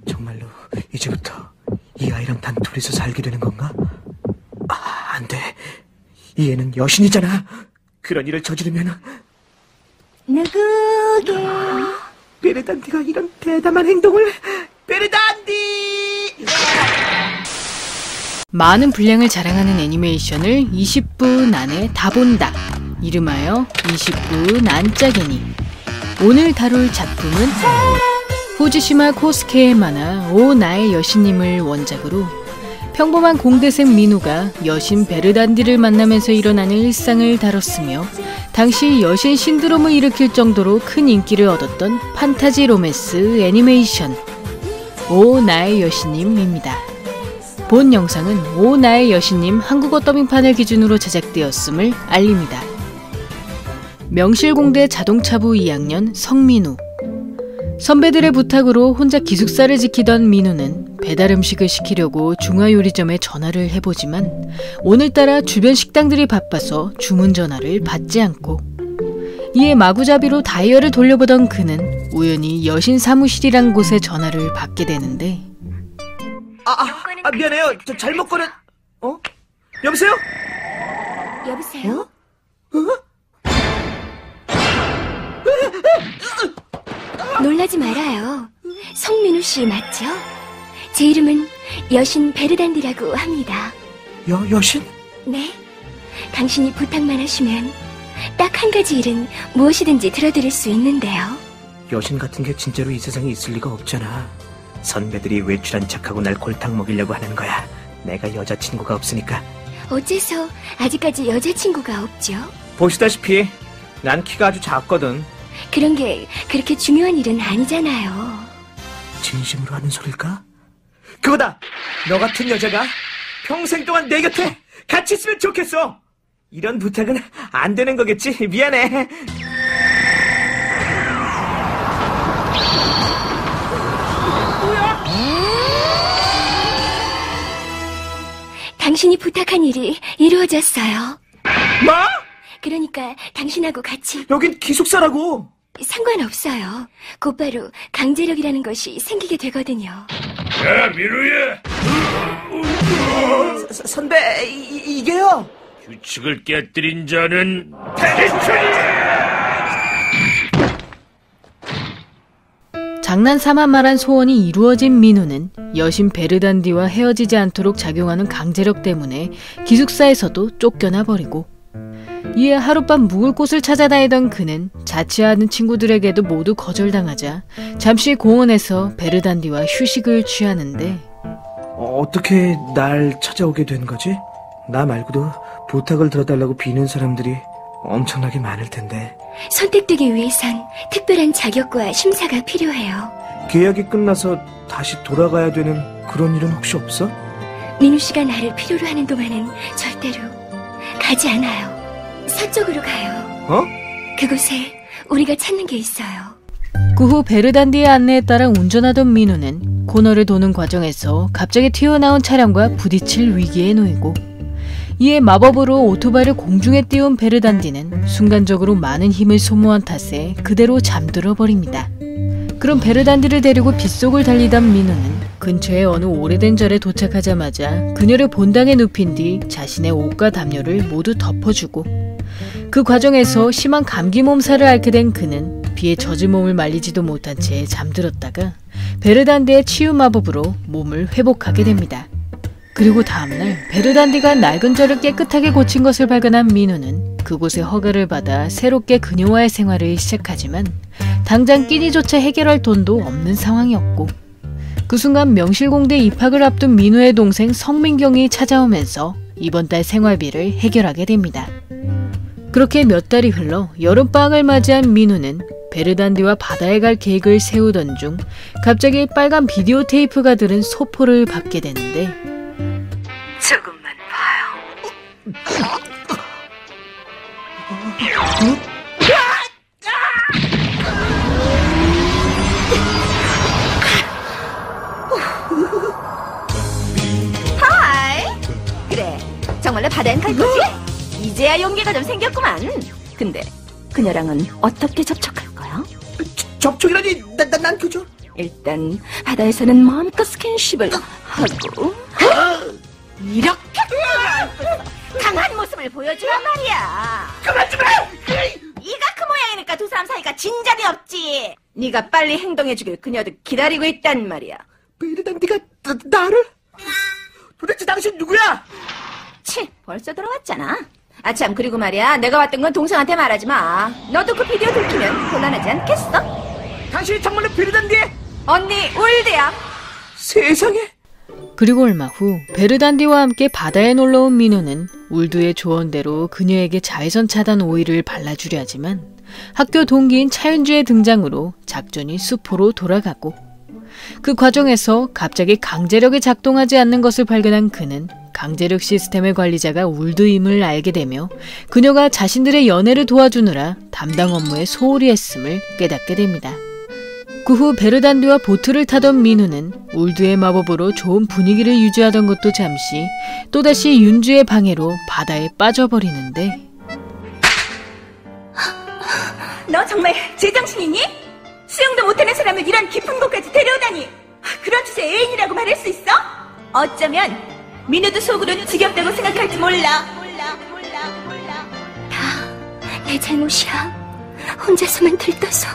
정말로 이제부터 이 아이랑 단 둘이서 살게 되는 건가? 안 돼. 이 애는 여신이잖아. 그런 일을 저지르면 누구게? 베르단디가 이런 대담한 행동을. 베르단디! 많은 분량을 자랑하는 애니메이션을 20분 안에 다 본다. 이름하여 20분 안짜게니. 오늘 다룰 작품은 후지시마 코스케의 만화 오 나의 여신님을 원작으로 평범한 공대생 민우가 여신 베르단디를 만나면서 일어나는 일상을 다뤘으며 당시 여신 신드롬을 일으킬 정도로 큰 인기를 얻었던 판타지 로맨스 애니메이션 오 나의 여신님입니다. 본 영상은 오 나의 여신님 한국어 더빙판을 기준으로 제작되었음을 알립니다. 명실공대 자동차부 2학년 성민우. 선배들의 부탁으로 혼자 기숙사를 지키던 민우는 배달 음식을 시키려고 중화요리점에 전화를 해보지만 오늘따라 주변 식당들이 바빠서 주문 전화를 받지 않고 이에 마구잡이로 다이얼을 돌려보던 그는 우연히 여신 사무실이란 곳에 전화를 받게 되는데 미안해요. 저 잘못 걸은... 여보세요? 여보세요? 놀라지 말아요. 성민우 씨 맞죠? 제 이름은 여신 베르단디라고 합니다. 여신? 네. 당신이 부탁만 하시면 딱 한 가지 일은 무엇이든지 들어드릴 수 있는데요. 여신 같은 게 진짜로 이 세상에 있을 리가 없잖아. 선배들이 외출한 척하고 날 골탕 먹이려고 하는 거야. 내가 여자친구가 없으니까. 어째서 아직까지 여자친구가 없죠? 보시다시피 난 키가 아주 작거든. 그런 게 그렇게 중요한 일은 아니잖아요. 진심으로 하는 소릴까? 그거다! 너 같은 여자가 평생 동안 내 곁에 같이 있으면 좋겠어! 이런 부탁은 안 되는 거겠지? 미안해. 당신이 부탁한 일이 이루어졌어요. 뭐? 그러니까 당신하고 같이... 여긴 기숙사라고! 상관없어요. 곧바로 강제력이라는 것이 생기게 되거든요. 야, 민우야! 선배, 이게요? 규칙을 깨뜨린 자는 대천이야! 장난삼아 말한 소원이 이루어진 민우는 여신 베르단디와 헤어지지 않도록 작용하는 강제력 때문에 기숙사에서도 쫓겨나 버리고 이에 하룻밤 묵을 곳을 찾아다니던 그는 자취하는 친구들에게도 모두 거절당하자 잠시 공원에서 베르단디와 휴식을 취하는데 어떻게 날 찾아오게 된 거지? 나 말고도 부탁을 들어달라고 비는 사람들이 엄청나게 많을 텐데. 선택되기 위해선 특별한 자격과 심사가 필요해요. 계약이 끝나서 다시 돌아가야 되는 그런 일은 혹시 없어? 민우 씨가 나를 필요로 하는 동안은 절대로 가지 않아요. 서쪽으로 가요. 그곳에 우리가 찾는 게 있어요. 그 후 베르단디의 안내에 따라 운전하던 민우는 코너를 도는 과정에서 갑자기 튀어나온 차량과 부딪힐 위기에 놓이고 이에 마법으로 오토바이를 공중에 띄운 베르단디는 순간적으로 많은 힘을 소모한 탓에 그대로 잠들어 버립니다. 그럼 베르단디를 데리고 빗속을 달리던 민우는 근처의 어느 오래된 절에 도착하자마자 그녀를 본당에 눕힌 뒤 자신의 옷과 담요를 모두 덮어주고 그 과정에서 심한 감기 몸살을 앓게 된 그는 비에 젖은 몸을 말리지도 못한 채 잠들었다가 베르단디의 치유 마법으로 몸을 회복하게 됩니다. 그리고 다음날 베르단디가 낡은 절을 깨끗하게 고친 것을 발견한 민우는 그곳에 허가를 받아 새롭게 그녀와의 생활을 시작하지만 당장 끼니조차 해결할 돈도 없는 상황이었고 그 순간 명실공대 입학을 앞둔 민우의 동생 성민경이 찾아오면서 이번 달 생활비를 해결하게 됩니다. 그렇게 몇 달이 흘러 여름방학을 맞이한 민우는 베르단디와 바다에 갈 계획을 세우던 중 갑자기 빨간 비디오 테이프가 들은 소포를 받게 되는데 조금만 봐요. 하이! 그래, 정말로 바다엔 갈 거지? 이제야 용기가 좀 생겼구만. 근데 그녀랑은 어떻게 접촉할 거야? 접촉이라니, 난 그저... 일단 바다에서는 마음껏 스킨십을 하고 이렇게 강한 모습을 보여주란 말이야. 그만 좀 해! 네가 그 모양이니까 두 사람 사이가 진전이 없지. 네가 빨리 행동해주길 그녀도 기다리고 있단 말이야. 베르단디가 나를? 도대체 당신 누구야? 치, 벌써 들어왔잖아. 아참, 그리고 말이야, 내가 왔던 건 동생한테 말하지 마. 너도 그 비디오 들키면 곤란하지 않겠어? 당신이 정말로 베르단디? 언니 울드야. 세상에. 그리고 얼마 후 베르단디와 함께 바다에 놀러온 민호는 울두의 조언대로 그녀에게 자외선 차단 오일을 발라주려 하지만 학교 동기인 차윤주의 등장으로 작전이 수포로 돌아가고, 그 과정에서 갑자기 강제력이 작동하지 않는 것을 발견한 그는 강제력 시스템의 관리자가 울두임을 알게 되며 그녀가 자신들의 연애를 도와주느라 담당 업무에 소홀히 했음을 깨닫게 됩니다. 그 후 베르단디와 보트를 타던 민우는 울두의 마법으로 좋은 분위기를 유지하던 것도 잠시 또다시 윤주의 방해로 바다에 빠져버리는데, 너 정말 제정신이니? 수영도 못하는 사람을 이런 깊은 곳까지 데려오다니. 그런 주제 애인이라고 말할 수 있어? 어쩌면 민우도 속으로는 지겹다고 생각할지 몰라. 다 내 잘못이야. 혼자서만 들떠서.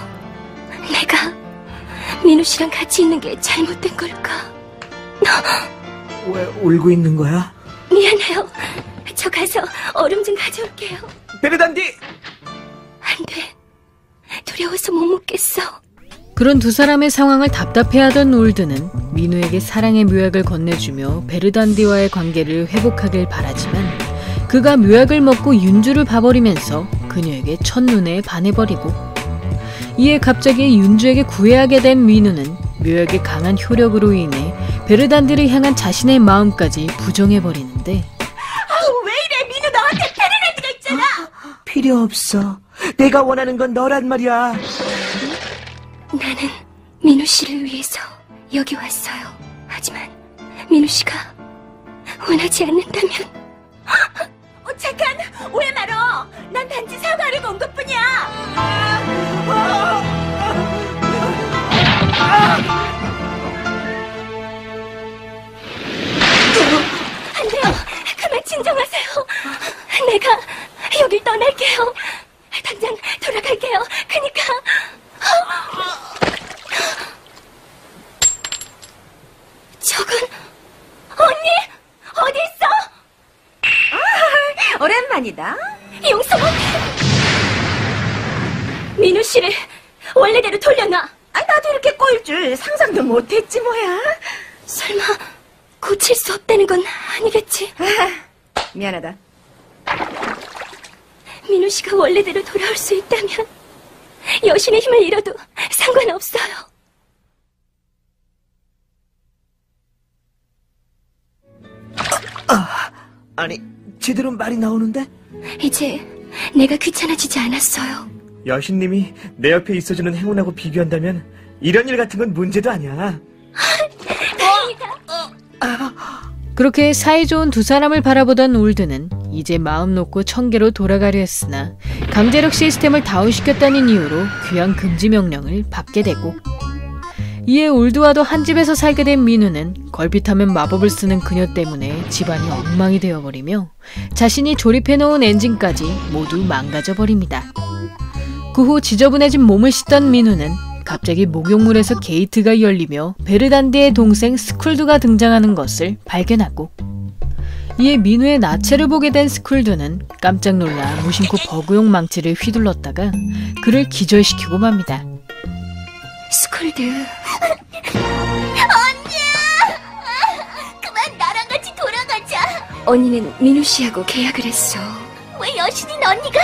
내가 민우 씨랑 같이 있는 게 잘못된 걸까? 왜 울고 있는 거야? 미안해요. 저 가서 얼음 좀 가져올게요. 베르단디! 안 돼. 두려워서 못 먹겠어. 그런 두 사람의 상황을 답답해하던 울드는 민우에게 사랑의 묘약을 건네주며 베르단디와의 관계를 회복하길 바라지만, 그가 묘약을 먹고 윤주를 봐버리면서 그녀에게 첫눈에 반해버리고, 이에 갑자기 윤주에게 구애하게 된 민우는 묘약의 강한 효력으로 인해 베르단디를 향한 자신의 마음까지 부정해버리는데, 왜 이래? 민우 너한테 페르난디가 있잖아. 필요 없어. 내가 원하는 건 너란 말이야. 나는 민우 씨를 위해서 여기 왔어요. 하지만 민우 씨가 원하지 않는다면. 잠깐, 오해 말어. 난 단지 사과를 건 것뿐이야. 안 돼요. 그만 진정하세요. 내가 여길 떠날게요. 당장 돌아갈게요. 그니까. 저건 언니 어디 있어? 오랜만이다. 용서 못해. 민우 씨를 원래대로 돌려놔. 나도 이렇게 꼬일 줄 상상도 못했지 뭐야. 설마 고칠 수 없다는 건 아니겠지? 미안하다. 민우 씨가 원래대로 돌아올 수 있다면 여신의 힘을 잃어도 상관없어요. 아니, 제대로 말이 나오는데? 이제 내가 귀찮아지지 않았어요. 여신님이 내 옆에 있어주는 행운하고 비교한다면 이런 일 같은 건 문제도 아니야. 그렇게 사이좋은 두 사람을 바라보던 울드는 이제 마음 놓고 청계로 돌아가려 했으나 강제력 시스템을 다운시켰다는 이유로 귀환 금지 명령을 받게 되고, 이에 울드와도 한 집에서 살게 된 민우는 걸핏하면 마법을 쓰는 그녀 때문에 집안이 엉망이 되어버리며 자신이 조립해놓은 엔진까지 모두 망가져버립니다. 그 후 지저분해진 몸을 씻던 민우는 갑자기 목욕물에서 게이트가 열리며 베르단디의 동생 스쿨두가 등장하는 것을 발견하고, 이에 민우의 나체를 보게 된 스쿨두는 깜짝 놀라 무심코 버그용 망치를 휘둘렀다가 그를 기절시키고 맙니다. 스쿨드. 그만 나랑 같이 돌아가자. 언니는 민우 씨하고 계약을 했어. 왜 여신인 언니가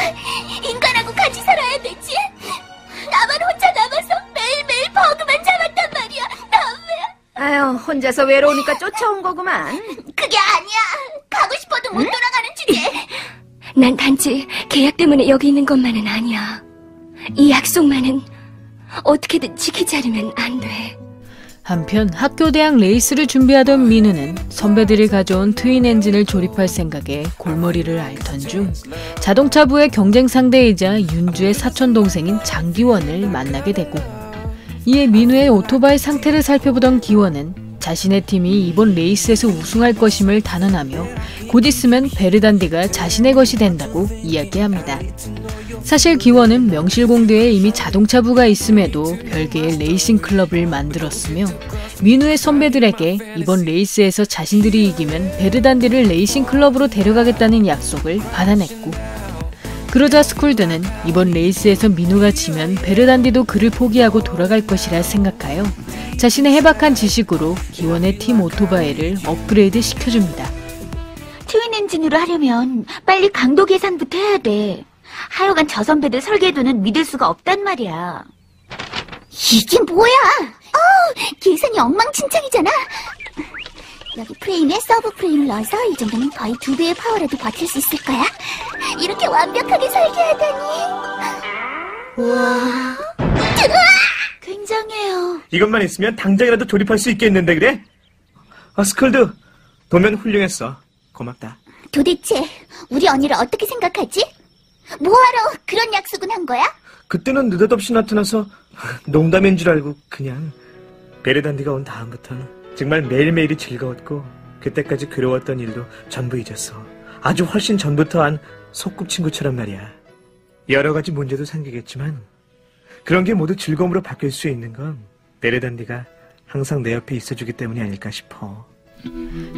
인간하고 같이 살아야 되지? 나만 혼자 남아서 매일매일 버그만 잡았단 말이야. 나 왜? 아유, 혼자서 외로우니까 쫓아온 거구만. 그게 아니야. 가고 싶어도 못 돌아가는 주제. 난 단지 계약 때문에 여기 있는 것만은 아니야. 이 약속만은 어떻게든 지키지 않으면 안 돼. 한편 학교 대학 레이스를 준비하던 민우는 선배들이 가져온 트윈 엔진을 조립할 생각에 골머리를 앓던 중 자동차부의 경쟁 상대이자 윤주의 사촌 동생인 장기원을 만나게 되고, 이에 민우의 오토바이 상태를 살펴보던 기원은 자신의 팀이 이번 레이스에서 우승할 것임을 단언하며 곧 있으면 베르단디가 자신의 것이 된다고 이야기합니다. 사실 기원은 명실공대에 이미 자동차부가 있음에도 별개의 레이싱 클럽을 만들었으며 민우의 선배들에게 이번 레이스에서 자신들이 이기면 베르단디를 레이싱 클럽으로 데려가겠다는 약속을 받아냈고, 그러자 스쿨드는 이번 레이스에서 민우가 지면 베르단디도 그를 포기하고 돌아갈 것이라 생각하여 자신의 해박한 지식으로 기원의 팀 오토바이를 업그레이드 시켜줍니다. 트윈 엔진으로 하려면 빨리 강도 계산부터 해야 돼. 하여간 저 선배들 설계도는 믿을 수가 없단 말이야. 이게 뭐야? 계산이 엉망진창이잖아. 여기 프레임에 서브 프레임을 넣어서 이 정도면 거의 2배의 파워라도 버틸 수 있을 거야. 이렇게 완벽하게 설계하다니. 우와. 굉장해요. 이것만 있으면 당장이라도 조립할 수 있겠는데 그래? 스쿨드, 도면 훌륭했어. 고맙다. 도대체 우리 언니를 어떻게 생각하지? 뭐하러 그런 약속은 한 거야? 그때는 느닷없이 나타나서 농담인 줄 알고 그냥. 베르단디가 온 다음부터는 정말 매일매일이 즐거웠고 그때까지 괴로웠던 일도 전부 잊었어. 아주 훨씬 전부터 한 소꿉친구처럼 말이야. 여러 가지 문제도 생기겠지만 그런 게 모두 즐거움으로 바뀔 수 있는 건 베르단디가 항상 내 옆에 있어주기 때문이 아닐까 싶어.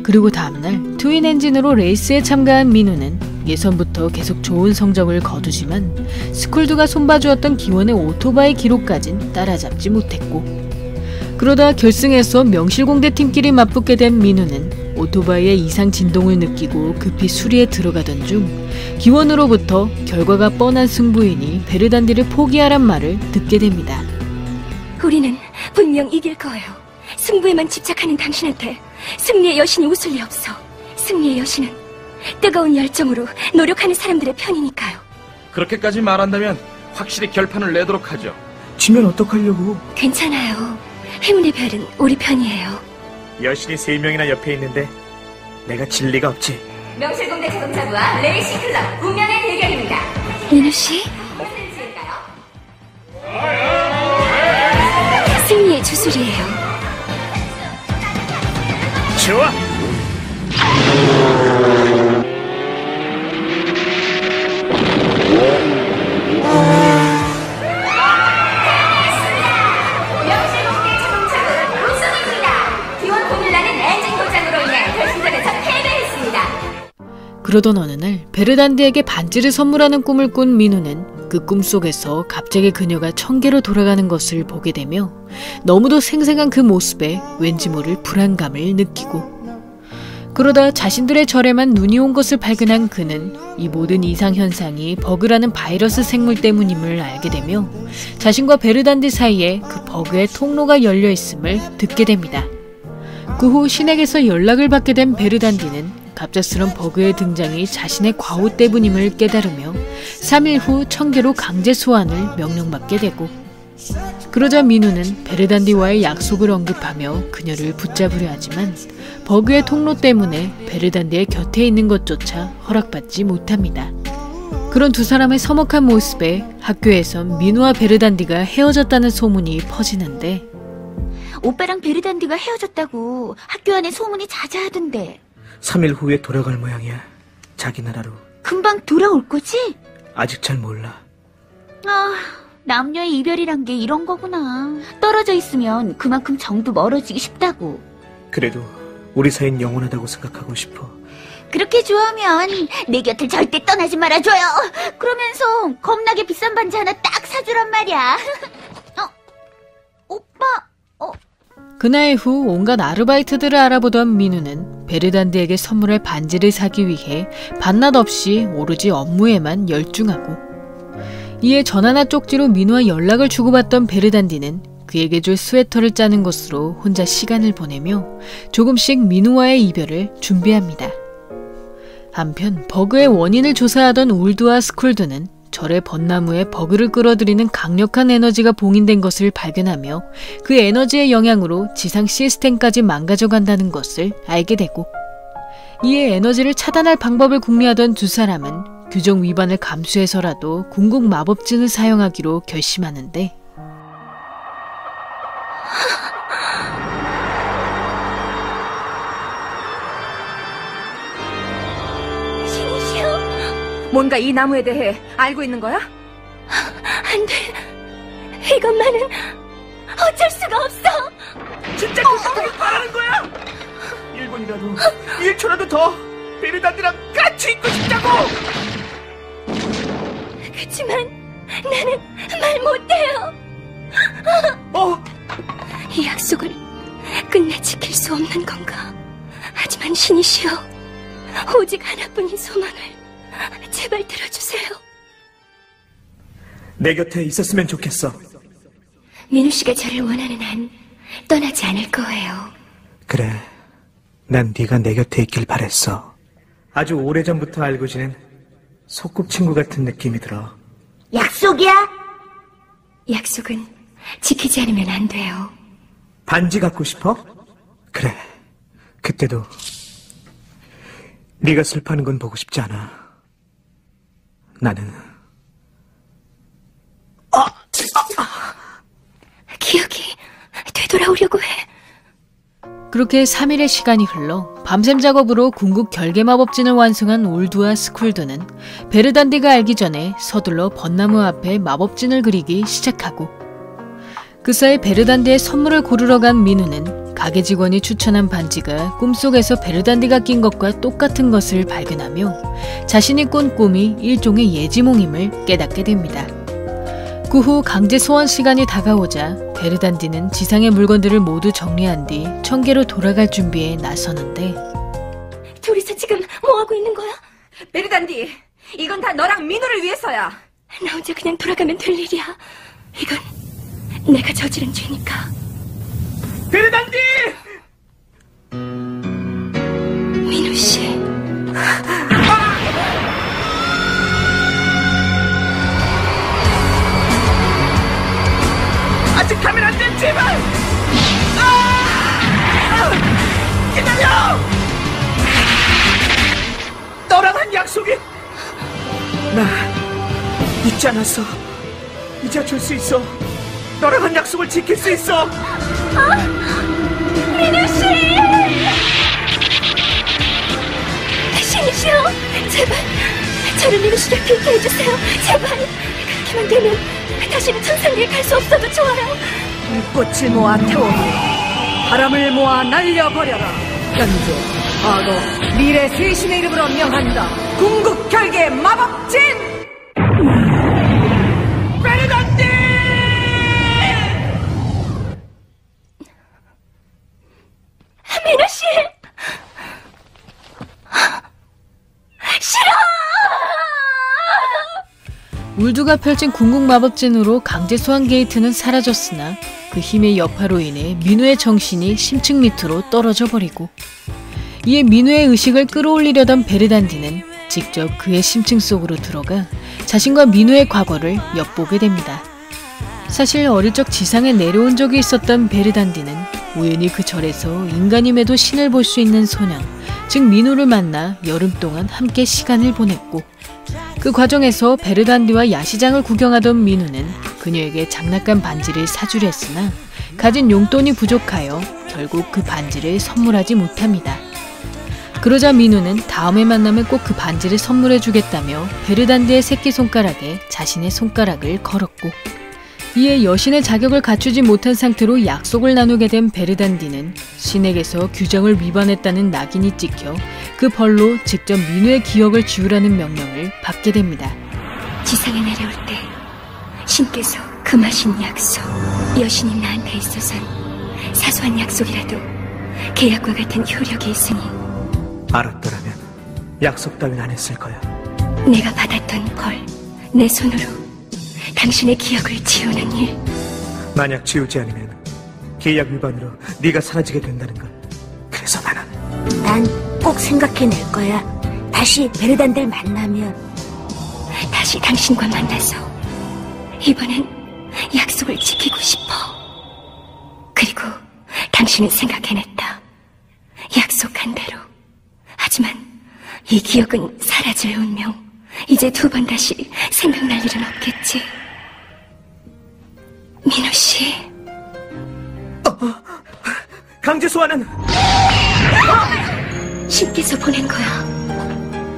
그리고 다음날 트윈 엔진으로 레이스에 참가한 민우는 예선부터 계속 좋은 성적을 거두지만 스쿨드가 손봐주었던 기원의 오토바이 기록까진 따라잡지 못했고, 그러다 결승에서 명실공대 팀끼리 맞붙게 된 민우는 오토바이의 이상 진동을 느끼고 급히 수리에 들어가던 중 기원으로부터 결과가 뻔한 승부이니 베르단디를 포기하란 말을 듣게 됩니다. 우리는 분명 이길 거예요. 승부에만 집착하는 당신한테 승리의 여신이 웃을 리 없어. 승리의 여신은 뜨거운 열정으로 노력하는 사람들의 편이니까요. 그렇게까지 말한다면 확실히 결판을 내도록 하죠. 지면 어떡하려고. 괜찮아요. 행운의 별은 우리 편이에요. 여신이 3명이나 옆에 있는데 내가 질 리가 없지. 명실공대 자동차부와 레이싱 클럽 운명의 대결입니다. 민우 씨? 승리의 주술이에요. 좋아. 명실공대 자동차부 우승입니다. 기원 고밀라는 엔진 고장으로 인해 결승전에서 패배했습니다. 그러던 어느 날 베르단디에게 반지를 선물하는 꿈을 꾼 민우는 그 꿈속에서 갑자기 그녀가 천계로 돌아가는 것을 보게 되며 너무도 생생한 그 모습에 왠지 모를 불안감을 느끼고, 그러다 자신들의 절에만 눈이 온 것을 발견한 그는 이 모든 이상현상이 버그라는 바이러스 생물 때문임을 알게 되며 자신과 베르단디 사이에 그 버그의 통로가 열려 있음을 듣게 됩니다. 그 후 신에게서 연락을 받게 된 베르단디는 갑작스런 버그의 등장이 자신의 과오 때문임을 깨달으며 3일 후 천계로 강제 소환을 명령받게 되고, 그러자 민우는 베르단디와의 약속을 언급하며 그녀를 붙잡으려 하지만 버그의 통로 때문에 베르단디의 곁에 있는 것조차 허락받지 못합니다. 그런 두 사람의 서먹한 모습에 학교에선 민우와 베르단디가 헤어졌다는 소문이 퍼지는데, 오빠랑 베르단디가 헤어졌다고 학교 안에 소문이 자자하던데. 3일 후에 돌아갈 모양이야. 자기 나라로. 금방 돌아올 거지? 아직 잘 몰라. 남녀의 이별이란 게 이런 거구나. 떨어져 있으면 그만큼 정도 멀어지기 쉽다고. 그래도 우리 사이는 영원하다고 생각하고 싶어. 그렇게 좋아하면 내 곁을 절대 떠나지 말아줘요. 그러면서 겁나게 비싼 반지 하나 딱 사주란 말이야. 오빠. 그날 후 온갖 아르바이트들을 알아보던 민우는 베르단디에게 선물할 반지를 사기 위해 반낮 없이 오로지 업무에만 열중하고, 이에 전화나 쪽지로 민우와 연락을 주고받던 베르단디는 그에게 줄 스웨터를 짜는 것으로 혼자 시간을 보내며 조금씩 민우와의 이별을 준비합니다. 한편 버그의 원인을 조사하던 울드와 스쿨드는 절의 벚나무에 버그를 끌어들이는 강력한 에너지가 봉인된 것을 발견하며 그 에너지의 영향으로 지상 시스템까지 망가져간다는 것을 알게 되고, 이에 에너지를 차단할 방법을 궁리하던 두 사람은 규정 위반을 감수해서라도 궁극 마법진을 사용하기로 결심하는데, 뭔가 이 나무에 대해 알고 있는 거야? 안 돼. 이것만은 어쩔 수가 없어. 진짜 그렇게 말하는 거야? 1분이라도 1초라도 더 베르단디랑 같이 있고 싶다고. 그치만 나는 말 못해요. 이 약속을 끝내 지킬 수 없는 건가? 하지만 신이시여, 오직 하나뿐인 소망을 제발 들어주세요. 내 곁에 있었으면 좋겠어. 민우 씨가 저를 원하는 한 떠나지 않을 거예요. 그래, 난 네가 내 곁에 있길 바랬어. 아주 오래전부터 알고 지낸 소꿉친구 같은 느낌이 들어. 약속이야? 약속은 지키지 않으면 안 돼요. 반지 갖고 싶어? 그래, 그때도 네가 슬퍼하는 건 보고 싶지 않아. 나는 기억이 되돌아오려고 해. 그렇게 3일의 시간이 흘러 밤샘 작업으로 궁극 결계 마법진을 완성한 올두와 스쿨드는 베르단디가 알기 전에 서둘러 벚나무 앞에 마법진을 그리기 시작하고, 그 사이 베르단디의 선물을 고르러 간 민우는 가게 직원이 추천한 반지가 꿈속에서 베르단디가 낀 것과 똑같은 것을 발견하며 자신이 꾼 꿈이 일종의 예지몽임을 깨닫게 됩니다. 그 후 강제 소환 시간이 다가오자 베르단디는 지상의 물건들을 모두 정리한 뒤 청계로 돌아갈 준비에 나서는데, 둘이서 지금 뭐하고 있는 거야? 베르단디, 이건 다 너랑 민우를 위해서야. 나 혼자 그냥 돌아가면 될 일이야. 이건 내가 저지른 죄니까. 베르단디! 민우 씨. 아직 가면 안 돼, 제발! 기다려! 너랑 한 약속이 나 잊지 않았어. 이제 줄 수 있어. 너랑 한 약속을 지킬 수 있어. 민우 씨! 신이시여, 제발 저를 민우 씨를 빚게 해주세요. 제발. 그렇게만 되면 다시는 천상계에 갈 수 없어도 좋아요. 불꽃을 모아 태우고 바람을 모아 날려버려라. 현재, 과거, 미래 세 신의 이름으로 명한다. 궁극 결계 마법진! 베르단디! 민우 씨! 싫어! 울두가 펼친 궁극 마법진으로 강제 소환 게이트는 사라졌으나 그 힘의 여파로 인해 민우의 정신이 심층 밑으로 떨어져 버리고, 이에 민우의 의식을 끌어올리려던 베르단디는 직접 그의 심층 속으로 들어가 자신과 민우의 과거를 엿보게 됩니다. 사실 어릴 적 지상에 내려온 적이 있었던 베르단디는 우연히 그 절에서 인간임에도 신을 볼 수 있는 소년, 즉 민우를 만나 여름 동안 함께 시간을 보냈고, 그 과정에서 베르단디와 야시장을 구경하던 민우는 그녀에게 장난감 반지를 사주려 했으나 가진 용돈이 부족하여 결국 그 반지를 선물하지 못합니다. 그러자 민우는 다음에 만나면 꼭 그 반지를 선물해주겠다며 베르단디의 새끼손가락에 자신의 손가락을 걸었고, 이에 여신의 자격을 갖추지 못한 상태로 약속을 나누게 된 베르단디는 신에게서 규정을 위반했다는 낙인이 찍혀 그 벌로 직접 민우의 기억을 지우라는 명령을 받게 됩니다. 지상에 내려올 때 신께서 금하신 약속, 여신이 나한테 있어선 사소한 약속이라도 계약과 같은 효력이 있으니 알았더라면 약속 따윈 안 했을 거야. 내가 받았던 벌, 내 손으로 당신의 기억을 지우는 일. 만약 지우지 않으면 계약 위반으로 네가 사라지게 된다는 걸. 그래서 나는 난 꼭 생각해낼 거야. 다시 베르단디를 만나면. 다시 당신과 만나서 이번엔 약속을 지키고 싶어. 그리고 당신은 생각해냈다. 약속한 대로. 하지만 이 기억은 사라질 운명. 이제 두 번 다시 생각날 일은 없겠지. 민우 씨. 강제 소환은 신께서 보낸 거야.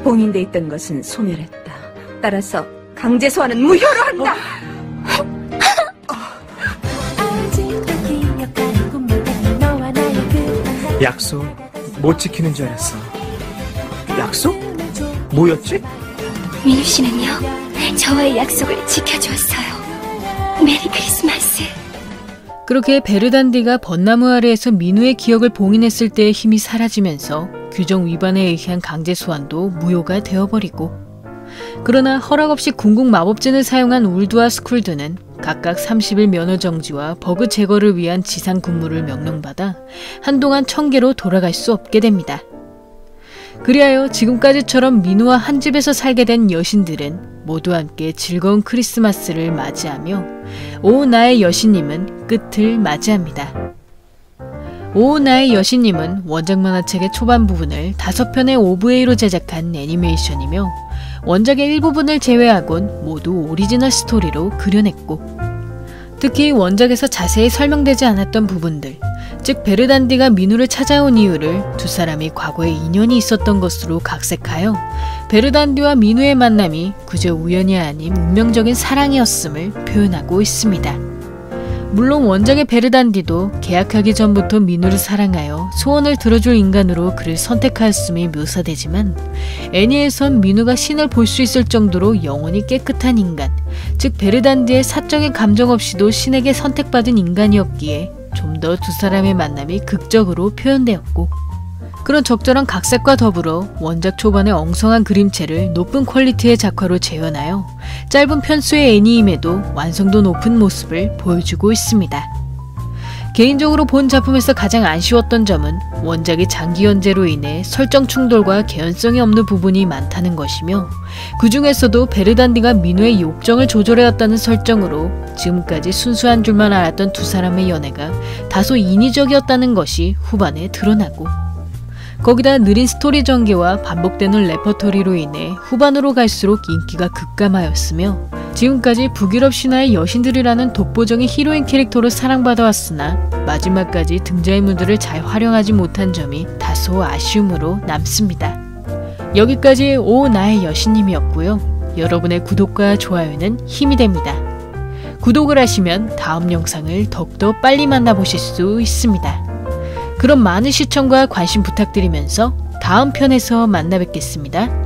봉인돼 있던 것은 소멸했다. 따라서 강제 소환은 무효로 한다. 약속 못 지키는 줄 알았어. 약속? 뭐였지? 민우 씨는요, 저와의 약속을 지켜주었어요. 메리 크리스마스. 그렇게 베르단디가 벚나무 아래에서 민우의 기억을 봉인했을 때의 힘이 사라지면서 규정 위반에 의한 강제 소환도 무효가 되어버리고, 그러나 허락 없이 궁극 마법진을 사용한 울드와 스쿨드는 각각 30일 면허 정지와 버그 제거를 위한 지상 근무를 명령받아 한동안 청계로 돌아갈 수 없게 됩니다. 그리하여 지금까지처럼 민우와 한 집에서 살게 된 여신들은 모두 함께 즐거운 크리스마스를 맞이하며 오 나의 여신님은 끝을 맞이합니다. 오 나의 여신님은 원작 만화책의 초반 부분을 5편의 OVA로 제작한 애니메이션이며 원작의 일부분을 제외하곤 모두 오리지널 스토리로 그려냈고, 특히 원작에서 자세히 설명되지 않았던 부분들, 즉 베르단디가 민우를 찾아온 이유를 두 사람이 과거에 인연이 있었던 것으로 각색하여 베르단디와 민우의 만남이 그저 우연이 아닌 운명적인 사랑이었음을 표현하고 있습니다. 물론 원작의 베르단디도 계약하기 전부터 민우를 사랑하여 소원을 들어줄 인간으로 그를 선택하였음이 묘사되지만, 애니에선 민우가 신을 볼 수 있을 정도로 영혼이 깨끗한 인간, 즉 베르단디의 사적인 감정 없이도 신에게 선택받은 인간이었기에 좀 더 두 사람의 만남이 극적으로 표현되었고, 그런 적절한 각색과 더불어 원작 초반의 엉성한 그림체를 높은 퀄리티의 작화로 재현하여 짧은 편수의 애니임에도 완성도 높은 모습을 보여주고 있습니다. 개인적으로 본 작품에서 가장 아쉬웠던 점은 원작이 장기 연재로 인해 설정 충돌과 개연성이 없는 부분이 많다는 것이며, 그 중에서도 베르단디가 민우의 욕정을 조절해왔다는 설정으로 지금까지 순수한 줄만 알았던 두 사람의 연애가 다소 인위적이었다는 것이 후반에 드러나고, 거기다 느린 스토리 전개와 반복되는 레퍼토리로 인해 후반으로 갈수록 인기가 급감하였으며, 지금까지 북유럽 신화의 여신들이라는 독보적인 히로인 캐릭터로 사랑받아왔으나 마지막까지 등장인물들을 잘 활용하지 못한 점이 다소 아쉬움으로 남습니다. 여기까지 오 나의 여신님이었고요. 여러분의 구독과 좋아요는 힘이 됩니다. 구독을 하시면 다음 영상을 더욱더 빨리 만나보실 수 있습니다. 그럼 많은 시청과 관심 부탁드리면서 다음 편에서 만나 뵙겠습니다.